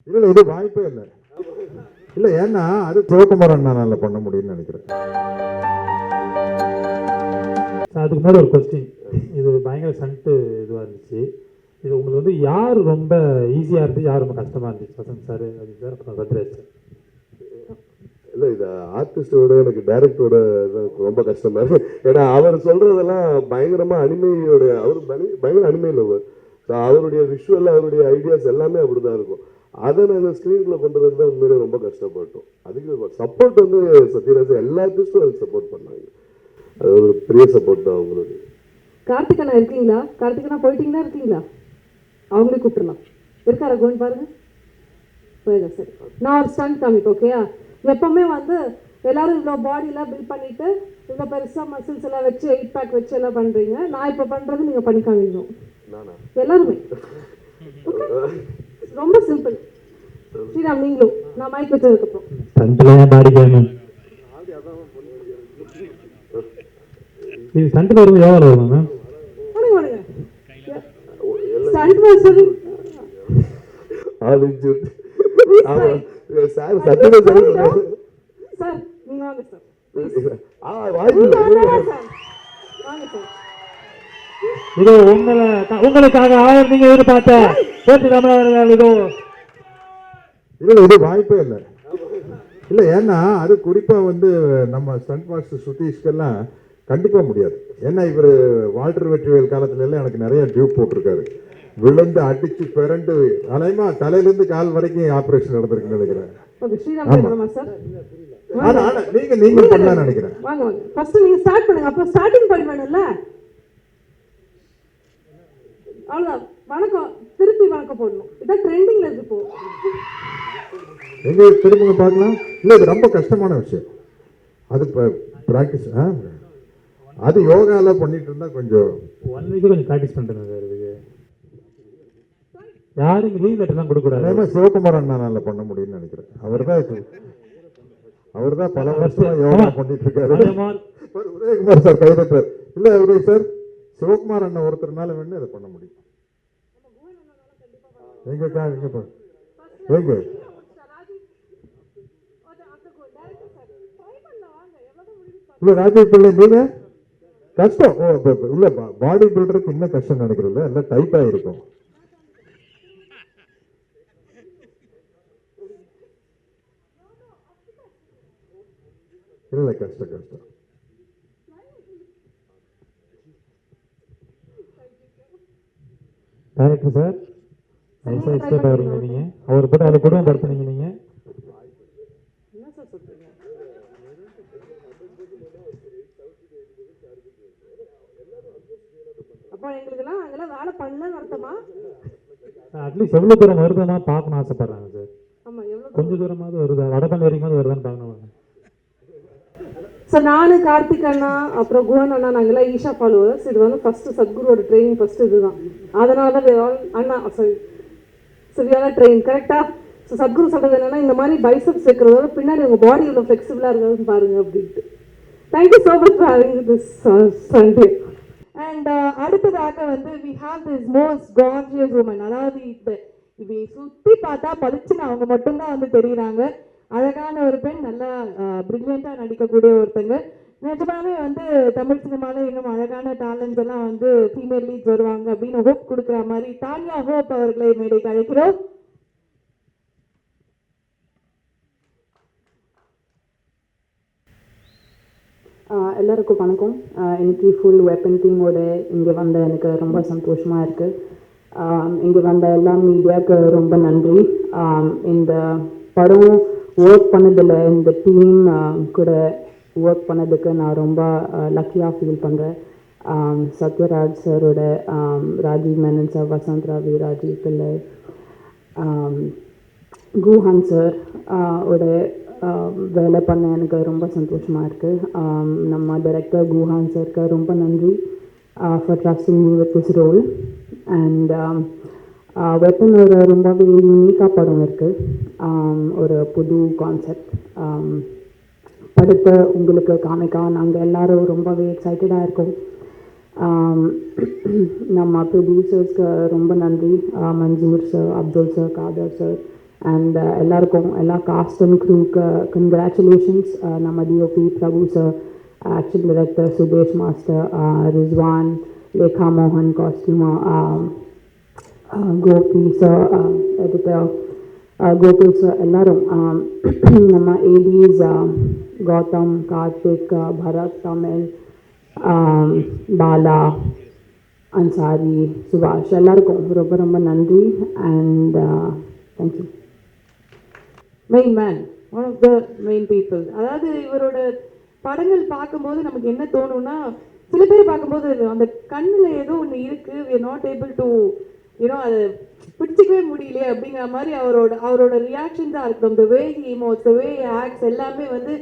இல்லை இது வாய்ப்பே இல்லை. இல்லை ஏன்னா அது சிவகுமார் அண்ணால பண்ண முடியும்னு நினைக்கிறேன். அதுக்கு முன்னாடி ஒரு கொஸ்டின், இது பயங்கர சன்ட்டு இதுவாக இருந்துச்சு. இது உங்களுக்கு வந்து யார் ரொம்ப ஈஸியாக இருந்துச்சு, யார் ரொம்ப கஷ்டமாக இருந்துச்சு? வசந்த் சார், அஜித் சார், அப்புறம் சத்யராஜ் சார். இல்லை இது ஆர்டிஸ்டோட எனக்கு டைரக்டரோட ரொம்ப கஷ்டமா இருக்கு. ஏன்னா அவர் சொல்றதெல்லாம் பயங்கரமாக அனிமையோட, அவர் பயங்கர அனிமையில் அவர். ஸோ அவருடைய விஷுவல், அவருடைய ஐடியாஸ் எல்லாமே அப்படி தான் இருக்கும். அதை நாங்கள் ஸ்க்ரீனில் பண்ணுறதுக்கு தான் உண்மையிலே ரொம்ப கஷ்டப்பட்டோம். அதுக்கு சப்போர்ட் வந்து சத்யராஜ் எல்லா ஆர்டிஸ்ட்டும் அதுக்கு சப்போர்ட் பண்ணாங்க. அது ஒரு பெரிய சப்போர்ட் தான் அவங்களுக்கு. கார்த்திகனா இருக்கீங்களா? கார்த்திகனா போயிட்டீங்களா? இருக்கீங்களா? அவங்களே கூப்பிடலாம். இருக்காரா? கோவிந்த் பாருங்க. போயிடா சரி. நான் ஒரு ஸ்டண்ட் காமிப்பேன், ஓகேயா? எப்பவுமே வந்து எல்லாரும் இவ்வளோ பாடியெல்லாம் பில்ட் பண்ணிட்டு இவ்வளோ பெருசாக மசில்ஸ் எல்லாம் வச்சு 8 பேக் வச்சு எல்லாம் பண்ணுறீங்க. நான் இப்போ பண்ணுறது நீங்கள் பண்ணி காமிக்கணும் எல்லாருமே. ரொம்ப சிம்பிள். ஸ்ரீராம் நீங்களும் நான் மைக் வச்சதுக்கப்புறம் ஸ்டண்ட்லாம் பாடி கேமன் இது ஸ்டண்ட்டில் வரும், எவ்வளோ வரும் மேம்? பண்ணுங்க stunt master sir Sathyaraj sir நீங்க வாங்க சார். வாங்க சார். இதோ உங்களுக்காக ஆயிரம் நீங்க எதிர்பார்த்த போட்டி தமிழர்கள் இதோ. இல்லை இது வாய்ப்பே இல்லை. இல்லை ஏன்னா அது குறிப்பாக வந்து நம்ம ஸ்டண்ட் மாஸ்டர் சுதீஷ்கெல்லாம் கண்டிப்பாக முடியாது. ஏன்னா இவர் வால்டர் வெற்றிவேல் காலத்துல எல்லாம் எனக்கு நிறைய டியூப் போட்டிருக்காரு. விழுந்து அடிச்சு பிறண்டு அலைமா தலையிலேருந்து கால் வரைக்கும் ஆப்ரேஷன் நடந்திருக்குன்னு நினைக்கிறேன். நீங்க பண்ணலாம் நினைக்கிறேன். வாங்க வாங்க ஃபர்ஸ்ட் நீங்க ஸ்டார்ட் பண்ணுங்க, அப்ப ஸ்டார்டிங் பாயிண்ட் வேணும்ல. அவ்வளவுதான். வணக்கம் திருப்பி வணக்கம் போடணும். இதான் ட்ரெண்டிங்ல இருக்கு இப்போ. எங்க திரும்ப பார்க்கலாம். இல்லை இது ரொம்ப கஷ்டமான விஷயம். அது ப்ராக்டிஸ். அது யோகால பண்ணிட்டு இருந்தா கொஞ்சம் 1 வீக் கொஞ்சம் ப்ராக்டிஸ் பண்ணுறேன் சார். இதுக்கு யாரும் லீவ் லெட்டர்லாம் கொடுக்கூடாது. சிவகுமார் அண்ணால பண்ண முடியும்னு நினைக்கிறேன். அவர் தான் பல வருஷம் யோகா பண்ணிட்டு இருக்காரு. உதயகுமார் சார் கைதட்டார். இல்லை உதய சார், சிவகுமார் அண்ணன் ஒருத்தர்னால வேணும் அதை பண்ண முடியும். எங்கக்கா எங்க எங்க இல்லை ராஜீவ் பிள்ளை நீங்க கஷ்டம். இல்லை பாடி பில்டருக்கு இன்னும் கஷ்டம் நினைக்கிறதில்ல, எல்லாம் டைட்டாக இருக்கும். இல்லை கஷ்டம். டைரக்டர் சார் நைஸாக எக்ஸ்பர்ட் ஆகிறீங்க நீங்கள். அவர் போட்டு அதை குடும்பம் படுத்துனீங்க நீங்கள். என்ன சார் சொல்றீங்க? அப்போ எங்களுக்கெல்லாம் அங்கெல்லாம் வேலை பண்ணலன்னு அர்த்தமா? அட்லீஸ்ட் எவ்வளோ தூரம் வருதுன்னா பார்க்கணும் ஆசைப்படுறாங்க சார். ஆமா எவ்வளோ கொஞ்சம் தூரமாவது வருதா, வடபழனி வரைக்கும் வருதான்னு பார்க்கணும். சார் நானு கார்த்திக் அண்ணா அப்புறம் குஹன் அண்ணா நாங்கெல்லாம் ஈஷா ஃபாலோவர்ஸ். இது வந்து ஃபர்ஸ்ட் சத்குருவோட ட்ரைனிங் ஃபர்ஸ்ட் இதுதான். அதனால தான் அண்ணா சரியான ட்ரெயின் கரெக்டா. ஸோ சத்குரு சொல்றது என்னன்னா இந்த மாதிரி பைசப்ஸ் வைக்கிறதோட பின்னாடி உங்க பாடி இவ்வளோ ஃப்ளெக்சிபிளாக இருக்கிறதுன்னு பாருங்க அப்படின்ட்டு. Thank you so much for having this Sunday. And அடுத்ததாக வந்து we have this most gorgeous woman. அதாவது இவை சுற்றி பார்த்தா பளிச்சுன்னு அவங்க மட்டும்தான் வந்து தெரியுறாங்க. அழகான ஒரு பெண், நல்லா பிரில்லியண்டாக நடிக்கக்கூடிய ஒருத்தங்க. நிஜமாவே வந்து தமிழ் சினிமாவில் இன்னும் அழகான டேலண்ட்ஸ் எல்லாம் வந்து ஃபீமேல் லீட்ஸ் வருவாங்க அப்படின்னு ஹோப் கொடுக்குற மாதிரி தானியா ஹோப் அவர்களை மேடைக்கு அழைக்கிறோம். எல்லாருக்கும் வணக்கம். இன்னைக்கு ஃபுல் வெப்பன் டீமோட இங்கே வந்த எனக்கு ரொம்ப சந்தோஷமாக இருக்குது. இங்கே வந்த எல்லா மீடியாவுக்கு ரொம்ப நன்றி. இந்த படம் ஒர்க் பண்ணதில் இந்த டீம் கூட ஒர்க் பண்ணதுக்கு நான் ரொம்ப லக்கியாக ஃபீல் பண்ணுறேன். சத்யராஜ் சாரோட, ராஜீவ் மேனன் சார், வசந்த் ராவி, ராஜீவ் பிள்ளை, குஹன் சார் ஓட வேலை பண்ண எனக்கு ரொம்ப சந்தோஷமாக இருக்குது. நம்ம டைரக்டர் குஹான் சாருக்கு ரொம்ப நன்றி for trusting me with this role. And weapon ஒரு ரொம்பவே யூனிக்காக படம் இருக்குது. ஒரு புது கான்செப்ட் படத்தை உங்களுக்கு காமிக்க நாங்கள் எல்லோரும் ரொம்பவே எக்ஸைட்டடாக இருக்கோம். நம்ம ப்ரொடியூசர்ஸ்க்கு ரொம்ப நன்றி, Mansoor sir, Abdul sir, Kadar sir, and எல்லாருக்கும் எல்லா காஸ்ட் அண்ட் க்ரூக்கு கங்க்ராச்சுலேஷன்ஸ். நம்ம DOP Prabhu sir, action director Sudesh master, Rizwan, Lekha மோகன் costumer, Gopi sir editor, Gokul sir, எல்லாரும் நம்ம ஏடிஸ் கௌதம், கார்த்திக், பரத், தமிழ், பாலா, அன்சாரி, சுபாஷ், எல்லாருக்கும் ரொம்ப ரொம்ப நன்றி. And thank you. Main man, one of the main people. அதாவது இவரோட படங்கள் பார்க்கும்போது நமக்கு என்ன தோணும்னா, சில பேர் பார்க்கும்போது அந்த கண்ணில் ஏதோ ஒன்று இருக்குது, we are not able to அதை பிடிச்சிக்கவே முடியலையே அப்படிங்கிற மாதிரி அவரோட ரியாக்ஷன்ஸாக இருக்கட்டும், the way he emotes, the way he acts, எல்லாமே வந்து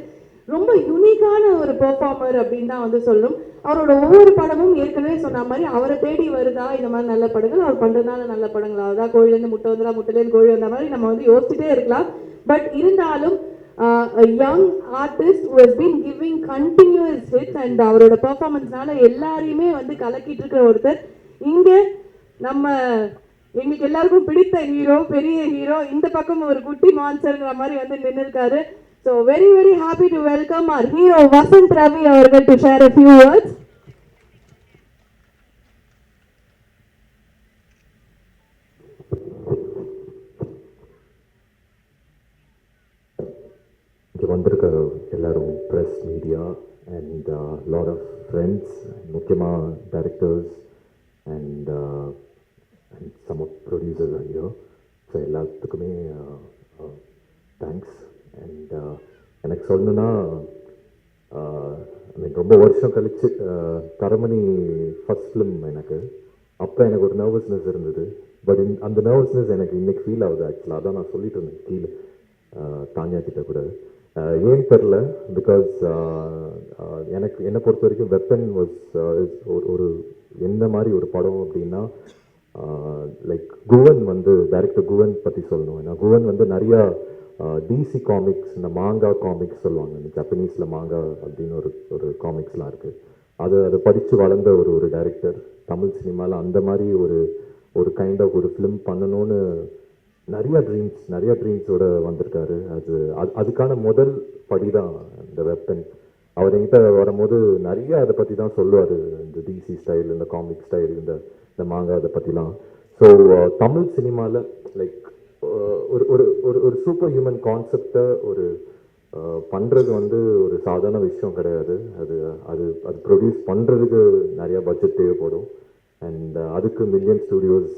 ரொம்ப யூனிக்கான ஒரு பெர்ஃபார்மர் அப்படின்னு தான் வந்து சொல்லணும். அவரோட ஒவ்வொரு படமும் ஏற்கனவே சொன்ன மாதிரி அவரை தேடி வருதா இந்த மாதிரி நல்ல படங்கள், அவர் பண்ணுறதுனால நல்ல படங்கள் ஆகுதா, கோழிலேருந்து முட்டை வந்துடா, முட்டையிலேருந்து கோழி வந்த மாதிரி நம்ம வந்து யோசிச்சுட்டே இருக்கலாம். பட் இருந்தாலும் a young artist who has been giving continuous hits and அவரோட பெர்ஃபார்மன்ஸ்னால எல்லாரையுமே வந்து கலக்கிட்டு இருக்கிற ஒருத்தர். இங்கே நம்ம எங்களுக்கு எல்லாருக்கும் பிடித்த ஹீரோ, பெரிய ஹீரோ, இந்த பக்கம் ஒரு குட்டி மான்சர்ங்கிற மாதிரி வந்து நின்று இருக்காரு. So very very happy to welcome our hero Vasant Ravi அவர்கள் to share a few words. இங்கே வந்திருக்க எல்லாரும் press, media and lot of friends, முக்கியமாக directors and some of producers ஐயோ, ஸோ எல்லாத்துக்குமே தேங்க்ஸ். அண்ட் எனக்கு சொல்லணுன்னா, ஐ மீன் ரொம்ப வருஷம் கழிச்சு தரமணி ஃபஸ்ட் ஃபிலிம் எனக்கு, அப்போ எனக்கு ஒரு நர்வஸ்னஸ் இருந்தது. பட் அந்த நர்வஸ்னஸ் எனக்கு இன்னைக்கு ஃபீல் ஆகுது. ஆக்சுவலாக அதான் நான் சொல்லிட்டு இருந்தேன் கீழே தானியா கிட்ட கூட. ஏன் தெரில, பிகாஸ் எனக்கு என்னை பொறுத்த வரைக்கும் வெப்பன் வாஸ் ஒரு எந்த மாதிரி ஒரு படம் அப்படின்னா, லைக் குவன் வந்து டைரக்டர் குவன் பற்றி சொல்லணும். ஏன்னா குவன் வந்து நிறையா டிசி காமிக்ஸ், இந்த மாங்கா காமிக்ஸ் சொல்லுவாங்க, இந்த ஜப்பனீஸில் மாங்கா அப்படின்னு ஒரு காமிக்ஸ்லாம் இருக்குது. அதை படித்து வளர்ந்த ஒரு டைரக்டர். தமிழ் சினிமாவில் அந்த மாதிரி ஒரு கைண்ட் ஆஃப் ஒரு ஃபிலிம் பண்ணணும்னு நிறையா ட்ரீம்ஸோடு வந்திருக்காரு. அதுக்கான முதல் படி தான் இந்த வெப்பன். அவர் என்கிட்ட வரும்போது நிறைய அதை பற்றி தான் சொல்லுவார், இந்த டிசி ஸ்டைல், இந்த காமிக் ஸ்டைல், இந்த மாங்கா, அதை பற்றிலாம். ஸோ தமிழ் சினிமாவில் லைக் ஒரு சூப்பர் ஹியூமன் கான்செப்டை பண்ணுறது வந்து ஒரு சாதாரண விஷயம் கிடையாது. அது ப்ரொடியூஸ் பண்ணுறதுக்கு நிறையா பட்ஜெட் தேவைப்படும். அண்ட் அதுக்கு million studios,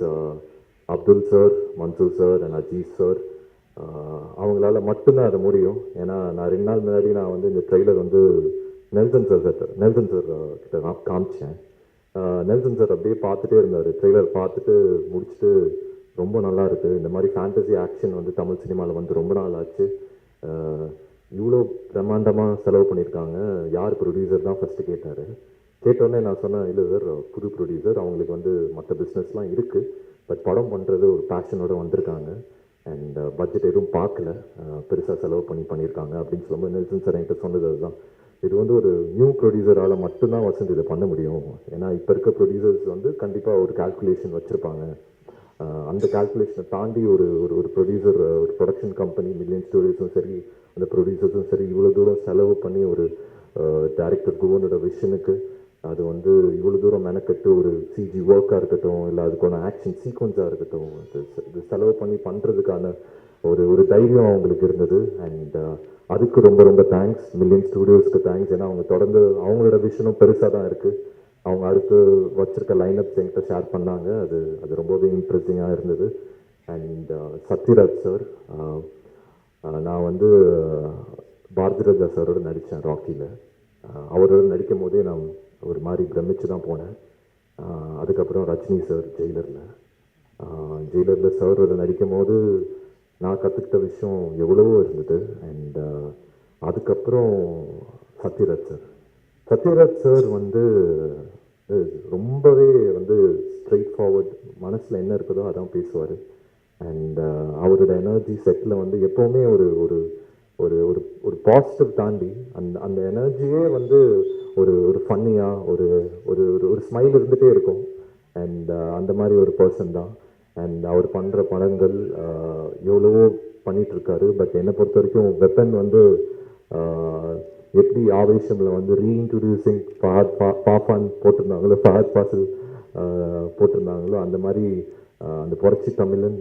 Abdul sir, Mansoor sir and Aziz sir, அவங்களால மட்டும்தான் அது முடியும். ஏன்னா நான் 2 நாள் முன்னாடி நான் வந்து இந்த ட்ரெய்லர் வந்து நெல்சன் சார் கிட்ட காமிச்சேன். நெல்சன் சார் அப்படியே பார்த்துட்டே இருந்தார். ட்ரெய்லர் பார்த்துட்டு முடிச்சுட்டு, ரொம்ப நல்லா இருக்குது, இந்த மாதிரி ஃபேண்டசி ஆக்ஷன் வந்து தமிழ் சினிமாவில் வந்து ரொம்ப நாள் ஆச்சு, இவ்வளோ பிரம்மாண்டமாக செலவு பண்ணியிருக்காங்க, யார் ப்ரொடியூசர் தான் ஃபஸ்ட்டு கேட்டார். கேட்டோடனே நான் சொன்னேன், இல்லை சார் புது ப்ரொடியூசர், அவங்களுக்கு வந்து மற்ற பிஸ்னஸ்லாம் இருக்குது, பட் படம் பண்ணுறது ஒரு பேஷனோடு வந்திருக்காங்க அண்ட் பட்ஜெட் எதுவும் பார்க்கல, பெருசாக செலவு பண்ணியிருக்காங்க அப்படின்னு சொல்லும்போது நெல்சன் சார் என்கிட்ட சொன்னது அதுதான். இது வந்து ஒரு நியூ ப்ரொடியூசரால் மட்டும்தான் வசந்த் இதை பண்ண முடியும். ஏன்னா இப்போ இருக்க ப்ரொடியூசர்ஸ் வந்து கண்டிப்பாக ஒரு கால்குலேஷன் வச்சுருப்பாங்க. அந்த கால்குலேஷனை தாண்டி ஒரு ப்ரொடியூசர், ஒரு ப்ரொடக்ஷன் கம்பெனி, மில்லியன் ஸ்டோரிஸும் சரி, அந்த ப்ரொடியூசர்ஸும் சரி, இவ்வளோ தூரம் செலவு பண்ணி ஒரு டைரக்டர் குவனோட விஷனுக்கு அது வந்து இவ்வளோ தூரம் மெனக்கட்டு ஒரு சிஜி ஒர்க்காக இருக்கட்டும், இல்லை அதுக்கான ஆக்ஷன் சீக்வன்ஸாக இருக்கட்டும், இது செலவு பண்ணி பண்ணுறதுக்கான ஒரு தைரியம் அவங்களுக்கு இருந்தது. அண்ட் அதுக்கு ரொம்ப ரொம்ப தேங்க்ஸ். Million ஸ்டூடியோஸ்க்கு thanks. ஏன்னா அவங்க தொடர்ந்து அவங்களோட விஷனும் பெருசாக தான் இருக்குது. அவங்க அடுத்து வச்சுருக்க லைனப்ஸ் என்கிட்ட ஷேர் பண்ணாங்க. அது ரொம்பவே இன்ட்ரெஸ்டிங்காக இருந்தது. அண்ட் சத்யராஜ் சார், நான் வந்து பாரதிராஜா சாரோடு நடித்தேன் ராக்கியில். அவரோட நடிக்கும் போதே நான் ஒரு மாதிரி பிரமிச்சு தான் போனேன். அதுக்கப்புறம் ரஜினி சார் ஜெயிலரில் சாரோட நடிக்கும் போது நான் கற்றுக்கிட்ட விஷயம் எவ்வளவோ இருந்தது. அண்ட் அதுக்கப்புறம் சத்யராஜ் சார் வந்து ரொம்பவே வந்து ஸ்ட்ரெயிட் ஃபார்வர்ட், மனசில் என்ன இருக்குதோ அதான் பேசுவார். அண்ட் அவரோட எனர்ஜி செட்டில் வந்து எப்போவுமே ஒரு ஒரு ஒரு ஒரு பாசிட்டிவ் தாண்டி அந்த எனர்ஜியே வந்து ஒரு ஃபன்னியாக ஒரு ஒரு ஒரு ஸ்மைல் இருந்துகிட்டே இருக்கும். அண்ட் அந்த மாதிரி ஒரு பர்சன் தான். அண்ட் அவர் பண்ணுற படங்கள் எவ்வளவோ பண்ணிட்டு இருக்காரு. பட் என்னை பொறுத்த வரைக்கும் வெப்பன் வந்து எப்படி ஆவேசமில் வந்து ரீஇன்ட்ரடியூசிங் பாஃபான் போட்டிருந்தாங்களோ, ஃபஹத் ஃபாசில் போட்டிருந்தாங்களோ, அந்த மாதிரி அந்த புரட்சி தமிழன்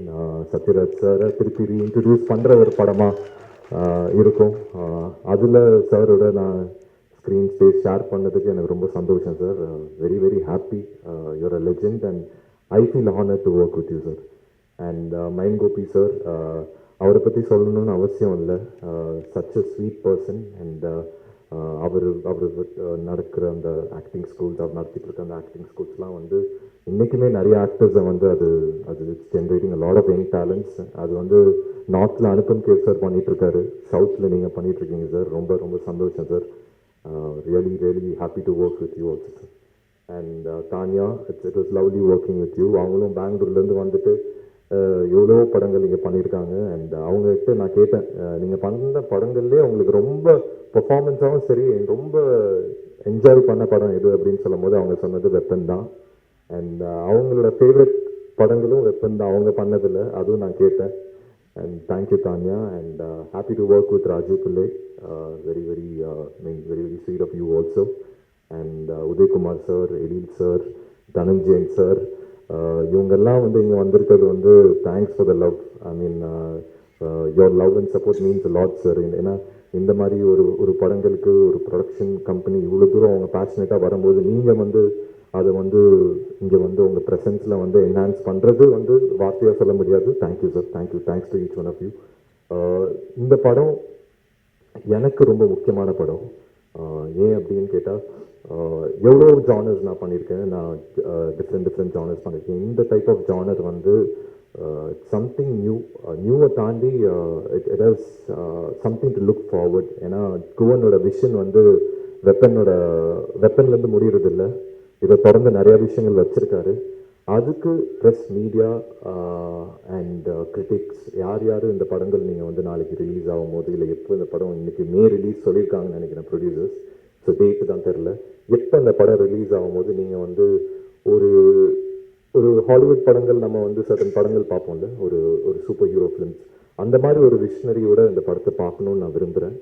சத்யராஜ் சாரை திருப்பி ரீஇன்ட்ரடியூஸ் பண்ணுற ஒரு படமாக இருக்கும். அதில் சாரோட நான் ஸ்க்ரீன் ஸ்பேஸ் ஷேர் பண்ணதுக்கு எனக்கு ரொம்ப சந்தோஷம் sir. Very very happy. You're a legend and I feel honour to work with you sir. And main Gopi sir, அவரை பற்றி சொல்லணும்னு அவசியம் இல்லை. Such a sweet person. And அவர் நடக்கிற அந்த ஆக்டிங் ஸ்கூல்ஸ், அவர் நடத்திட்டு இருக்க அந்த ஆக்டிங் ஸ்கூல்ஸ்லாம் வந்து இன்றைக்குமே நிறைய ஆக்டர்ஸை வந்து அது generating a lot of young talents. அது வந்து நார்த்தில் அனுப்பம் கேஸ் சார் பண்ணிகிட்ருக்காரு, சவுத்தில் நீங்கள் பண்ணிகிட்ருக்கீங்க சார். ரொம்ப ரொம்ப சந்தோஷம் sir. Really really happy to work with you also sir. And Tania, it was lovely working with you. அவங்களும் பெங்களூர்லேருந்து வந்துட்டு எவ்வளோ படங்கள் இங்கே பண்ணியிருக்காங்க. அண்ட் அவங்ககிட்ட நான் கேட்டேன், நீங்கள் பண்ண படங்கள்லேயே உங்களுக்கு ரொம்ப பர்ஃபார்மன்ஸாகவும் சரி, ரொம்ப என்ஜாய் பண்ண படம் எது அப்படின்னு சொல்லும் போது அவங்க சொன்னது வெப்பன் தான். அண்ட் அவங்களோட ஃபேவரட் படங்களும் வெப்பன் தான், அவங்க பண்ணதில்லை, அதுவும் நான் கேட்டேன். And thank you Tanya. And happy to work with Raju Pillai. Very very very very sweet of you also. And Udhayakumar sir, Ezhil sir, Dhananjayan sir, இவங்கெல்லாம் வந்து இங்கே வந்திருக்கிறது வந்து thanks for the love. I mean your love and support means lot sir. ஏன்னா இந்த மாதிரி ஒரு படங்களுக்கு ஒரு ப்ரொடக்ஷன் கம்பெனி இவ்வளோ தூரம் அவங்க பேஷனேட்டாக வரும்போது நீங்கள் வந்து அதை வந்து இங்கே வந்து உங்கள் ப்ரெசன்ஸில் வந்து என்ஹான்ஸ் பண்ணுறது வந்து வார்த்தையாக சொல்ல முடியாது. Thank you sir, thank you. Thanks to each one of you. இந்த படம் எனக்கு ரொம்ப முக்கியமான படம். ஏன் அப்படின்னு கேட்டால், எவ்வளோ ஜானர்ஸ் நான் பண்ணியிருக்கேன். நான் டிஃப்ரெண்ட் ஜானர்ஸ் பண்ணியிருக்கேன். இந்த டைப் ஆஃப் ஜானர் வந்து சம்திங் நியூவை தாண்டி it has something to look forward. ஏன்னா குவனோட விஷன் வந்து வெப்பன்லேருந்து முடியறதில்ல, இதை தொடர்ந்து நிறையா விஷயங்கள் வச்சுருக்காரு. அதுக்கு ப்ரெஸ், மீடியா அண்ட் கிரிட்டிக்ஸ் யார் இந்த படங்கள் நீங்கள் வந்து நாளைக்கு ரிலீஸ் ஆகும்போது, இல்லை எப்போ இந்த படம் இன்றைக்கி மே ரிலீஸ் சொல்லியிருக்காங்கன்னு நினைக்கிறேன் ப்ரொடியூசர்ஸ், ஸோ டேட்டு தான் தெரில. எப்போ இந்த படம் ரிலீஸ் ஆகும்போது நீங்கள் வந்து ஒரு ஹாலிவுட் படங்கள் நம்ம வந்து சர்டன் படங்கள் பார்ப்போம்ல, ஒரு சூப்பர் ஹீரோ ஃபிலிம்ஸ், அந்த மாதிரி ஒரு விஷனரியோட இந்த படத்தை பார்க்கணுன்னு நான் விரும்புகிறேன்.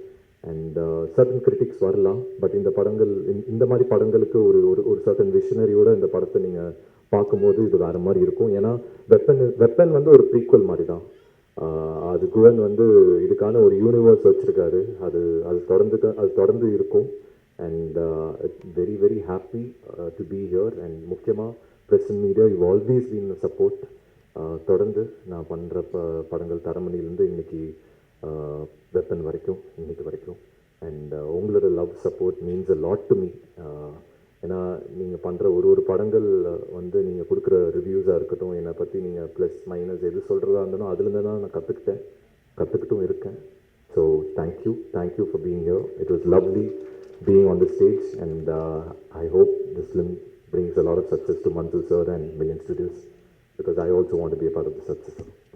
அண்ட் சர்டன் கிரிட்டிக்ஸ் வரலாம், பட் இந்த படங்கள் இந்த மாதிரி படங்களுக்கு ஒரு சர்டன் விஷனரியோட இந்த படத்தை நீங்கள் பார்க்கும்போது இது வேறு மாதிரி இருக்கும். ஏன்னா வெப்பன் வந்து ஒரு ப்ரீக்வல் மாதிரி தான். அது குவன் வந்து இதுக்கான ஒரு யூனிவர்ஸ் வச்சுருக்காரு. அது தொடர்ந்து இருக்கும். And very very happy to be here. And முக்கியமாக press and media, you always been support. தொடர்ந்து நான் பண்ணுற படங்கள் தரமணிலேருந்து இன்னைக்கு வெப்பன் வரைக்கும், இன்னைக்கு வரைக்கும். அண்ட் உங்களோட love support means a lot to me. ஏன்னா நீங்கள் பண்ணுற ஒரு படங்கள் வந்து நீங்கள் கொடுக்குற ரிவ்யூஸாக இருக்கட்டும், என்னை பற்றி நீங்கள் ப்ளஸ் மைனஸ் எது சொல்கிறதா இருந்தாலும் அதுலேருந்து தான் நான் கற்றுக்கிட்டும் இருக்கேன். So thank you for being here. It was lovely being on the stage, and I hope this film brings a lot of success to Mansoor sir and Million Studios, because I also want to be a part of the success.